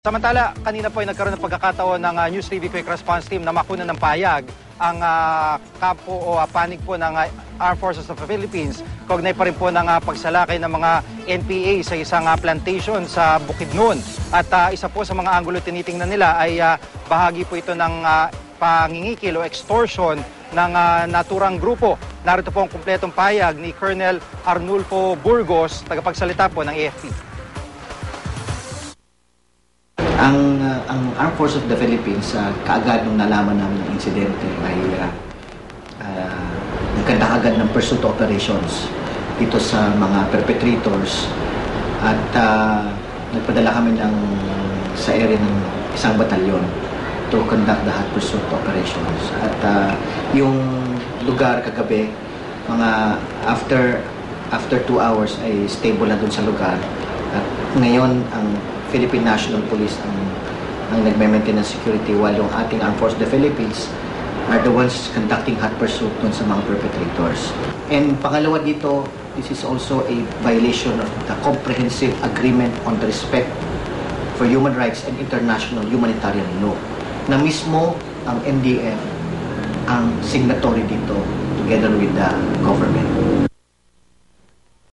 Samantala, kanina po ay nagkaroon ng pagkakataon ng News TV Quick Response Team na makuna ng payag ang kampo o panig po ng Armed Forces of the Philippines. Kaugnay pa rin po ng pagsalakay ng mga NPA sa isang plantation sa Bukidnon. At isa po sa mga anggulo tinitingnan nila ay bahagi po ito ng pangingikil o extortion ng naturang grupo. Narito po ang kumpletong payag ni Colonel Arnulfo Burgos, tagapagsalita po ng AFP. Ang Armed Forces of the Philippines, kaagad nung nalaman namin ng insidente ay nagkanda agad ng pursuit operations dito sa mga perpetrators at nagpadala kami sa area ng isang batalyon to conduct the hot pursuit operations. At yung lugar kagabi, mga after 2 hours ay stable na dun sa lugar. At ngayon, ang Philippine National Police ang nagme-maintain ng security, while yung ating Armed Forces of the Philippines are the ones conducting hot pursuit dun sa mga perpetrators. And pangalawa dito, this is also a violation of the Comprehensive Agreement on the Respect for Human Rights and International Humanitarian Law, na mismo ang NDF ang signatory dito together with the government.